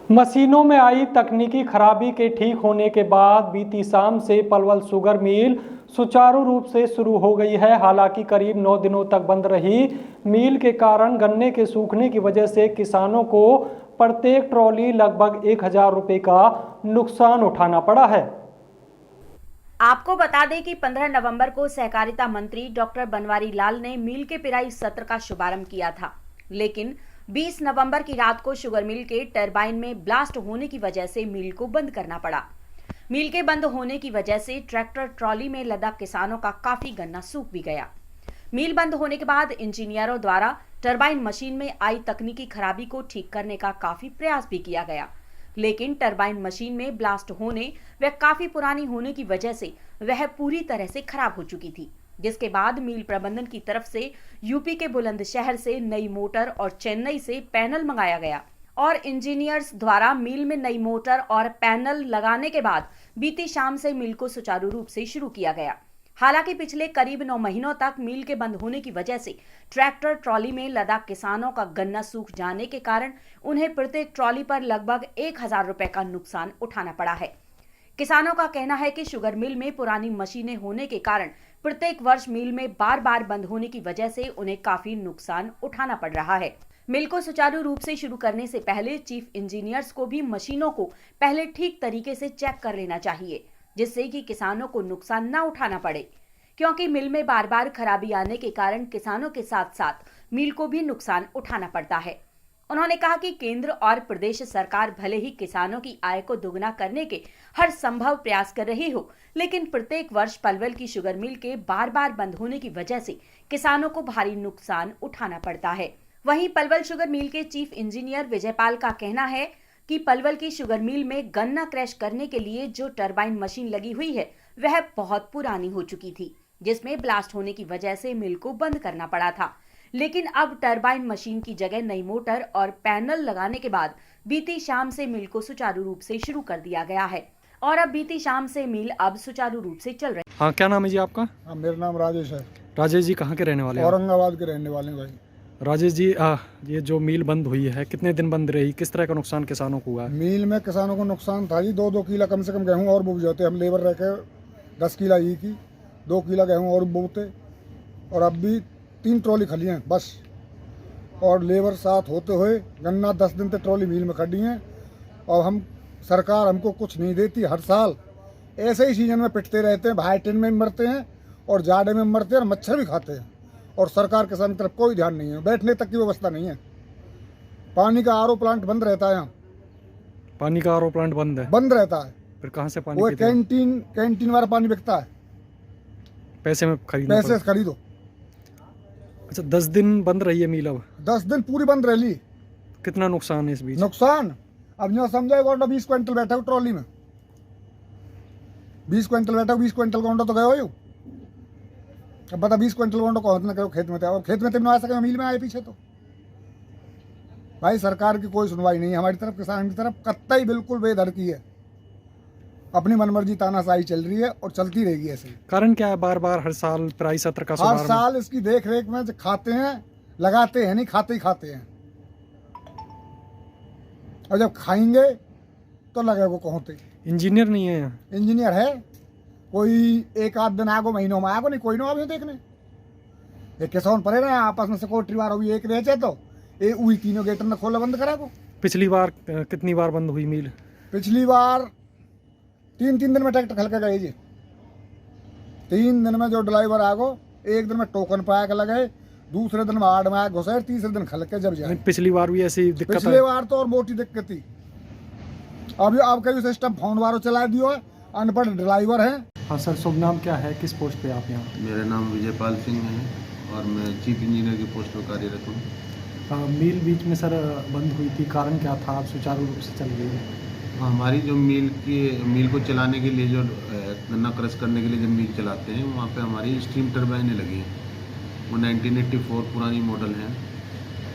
मशीनों में आई तकनीकी खराबी के ठीक होने के बाद बीती शाम से पलवल शुगर मिल सुचारू रूप से शुरू हो गई है। हालांकि करीब 9 दिनों तक बंद रही मिल के कारण गन्ने के सूखने की वजह से किसानों को प्रत्येक ट्रॉली लगभग 1000 रुपये का नुकसान उठाना पड़ा है। आपको बता दें कि 15 नवंबर को सहकारिता मंत्री डॉक्टर बनवारी लाल ने मिल के पिराई सत्र का शुभारंभ किया था, लेकिन 20 नवंबर की रात को शुगर मिल के टरबाइन में ब्लास्ट होने की वजह से मिल को बंद करना पड़ा। मिल के बंद होने की वजह से ट्रैक्टर ट्रॉली में लदा किसानों का काफी गन्ना सूख भी गया। मिल बंद होने के बाद इंजीनियरों द्वारा टरबाइन मशीन में आई तकनीकी खराबी को ठीक करने का काफी प्रयास भी किया गया, लेकिन टरबाइन मशीन में ब्लास्ट होने व काफी पुरानी होने की वजह से वह पूरी तरह से खराब हो चुकी थी, जिसके बाद मिल प्रबंधन की तरफ से यूपी के बुलंदशहर से नई मोटर और चेन्नई से पैनल मंगाया गया और इंजीनियर्स द्वारा मिल में नई मोटर और पैनल लगाने के बाद बीती शाम से मिल को सुचारू रूप से शुरू किया गया। हालांकि पिछले करीब 9 महीनों तक मिल के बंद होने की वजह से ट्रैक्टर ट्रॉली में लदा किसानों का गन्ना सूख जाने के कारण उन्हें प्रत्येक ट्रॉली पर लगभग 1000 रुपए का नुकसान उठाना पड़ा है। किसानों का कहना है कि शुगर मिल में पुरानी मशीनें होने के कारण प्रत्येक वर्ष मिल में बार बार बंद होने की वजह से उन्हें काफी नुकसान उठाना पड़ रहा है। मिल को सुचारू रूप से शुरू करने से पहले चीफ इंजीनियर्स को भी मशीनों को पहले ठीक तरीके से चेक कर लेना चाहिए, जिससे कि किसानों को नुकसान न उठाना पड़े, क्योंकि मिल में बार बार खराबी आने के कारण किसानों के साथ साथ मिल को भी नुकसान उठाना पड़ता है। उन्होंने कहा कि केंद्र और प्रदेश सरकार भले ही किसानों की आय को दोगुना करने के हर संभव प्रयास कर रही हो, लेकिन प्रत्येक वर्ष पलवल की शुगर मिल के बार बार बंद होने की वजह से किसानों को भारी नुकसान उठाना पड़ता है। वहीं पलवल शुगर मिल के चीफ इंजीनियर विजयपाल का कहना है कि पलवल की शुगर मिल में गन्ना क्रैश करने के लिए जो टरबाइन मशीन लगी हुई है वह बहुत पुरानी हो चुकी थी, जिसमें ब्लास्ट होने की वजह से मिल को बंद करना पड़ा था। लेकिन अब टरबाइन मशीन की जगह नई मोटर और पैनल लगाने के बाद बीती शाम से मिल को सुचारू रूप से शुरू कर दिया गया है और अब बीती शाम से मिल अब सुचारू रूप से चल रही है। हाँ, क्या नाम है जी आपका? मेरा नाम राजेश है। राजेश जी कहाँ के रहने वाले हैं? औरंगाबाद के रहने वाले हैं भाई। राजेश जी, ये जो मिल बंद हुई है कितने दिन बंद रही, किस तरह का नुकसान किसानों को हुआ है? मिल में किसानों को नुकसान था जी, 2-2 किला कम से कम गेहूँ और बोते जाते। हम लेबर रह के 10 किला ही की 2 किला गेहूँ और बोते, और अब भी 3 ट्रॉली खली हैं बस, और लेबर साथ होते हुए गन्ना 10 दिन तक ट्रॉली मिल में खड़ी हैं। और हम सरकार हमको कुछ नहीं देती, हर साल ऐसे ही सीजन में पिटते रहते हैं, भाई टिन में मरते हैं और जाड़े में मरते हैं और मच्छर भी खाते हैं, और सरकार किसान की तरफ कोई ध्यान नहीं है, बैठने तक की व्यवस्था नहीं है। पानी का आरओ प्लांट बंद रहता है, यहाँ पानी का आरओ प्लांट बंद है, बंद रहता है। फिर कहाँ से पानी? वो कैंटीन वाला पानी बिकता है, पैसे में पैसे से खरीदो। अच्छा, 10 दिन बंद रही है मिल, अब 10 दिन पूरी बंद रही। कितना नुकसान है इस बीच? नुकसान अब जो समझे, 20 क्विंटल बैठा हो ट्रॉली में, 20 क्विंटल बैठा, 20 क्विंटल गोंडो तो गए हो। अब बता 20 क्विंटल गोंडो को हाथ में खेत में था, और खेत में तुम आ सके मिल में आए पीछे। तो भाई सरकार की कोई सुनवाई नहीं है हमारी तरफ, किसान की तरफ कतई बिल्कुल बेधड़की है। अपनी मनमर्जी तानाशाही चल रही है और चलती रहेगी ऐसे। कारण क्या है? बार बार हर साल पिराई सत्र का हर साल इसकी देख रेख में खाते हैं, लगाते हैं नहीं, खाते ही खाते हैं, और जब खाएंगे तो लगेगा कहते। इंजीनियर नहीं है यहाँ? इंजीनियर है, कोई एक आध दिन आगो, महीनों में आगो नहीं, कोई ना देखने। एक किसान पड़े रहे आपस में सिक्योरिटी वार हुई, एक रेचे तो ये हुई, तीनों गेट ने खोला बंद करा को। पिछली बार कितनी बार बंद हुई मिल? पिछली बार 3 दिन में ट्रैक्टर खल के गए जी, 3 दिन में जो ड्राइवर आगो, एक दिन में टोकन पाया के लगे, दूसरे दिन में आड़ में आग घुसे, तीसरे दिन खल के जब जाए। पिछली बार भी ऐसी दिक्कत? पिछली बार तो और मोटी दिक्कत थी। अभी आपका सिस्टम फोन वालों चला दियो है, अनपढ़ ड्राइवर है। हाँ सर, शुभ नाम क्या है, किस पोस्ट पे आप यहाँ? मेरा नाम विजयपाल सिंह है और मैं चीफ इंजीनियर की पोस्ट पर कार्यरत हूँ। मिल बीच में सर बंद हुई थी, कारण क्या था? आप सुचारू रूप से चल रही है? हमारी जो मिल को चलाने के लिए, जो गन्ना क्रश करने के लिए जब मिल चलाते हैं, वहाँ पे हमारी स्टीम टरबाइनें लगी हैं। वो 1984 पुरानी मॉडल हैं,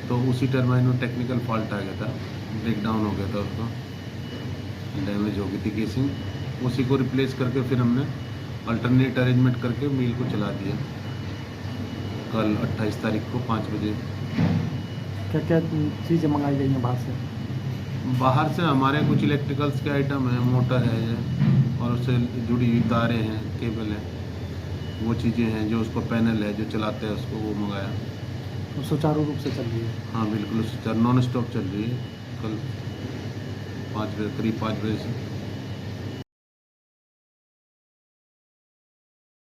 तो उसी टरबाइन में टेक्निकल फॉल्ट आ गया था, ब्रेक डाउन हो गया था, उसको डैमेज हो गई थी केसिंग। उसी को रिप्लेस करके फिर हमने अल्टरनेट अरेंजमेंट करके मिल को चला दिया कल 28 तारीख को 5 बजे। क्या क्या चीज़ें मंगाई गई हैं बाहर से? बाहर से हमारे कुछ इलेक्ट्रिकल्स के आइटम हैं, मोटर है और उससे जुड़ी हुई तारें हैं, केबल है, वो चीज़ें हैं, जो उसको पैनल है जो चलाते हैं उसको, वो मंगाया। तो सुचारू रूप से चल रही है। हाँ बिल्कुल, नॉन स्टॉप चल रही है। कल 5 बजे, करीब 5 बजे से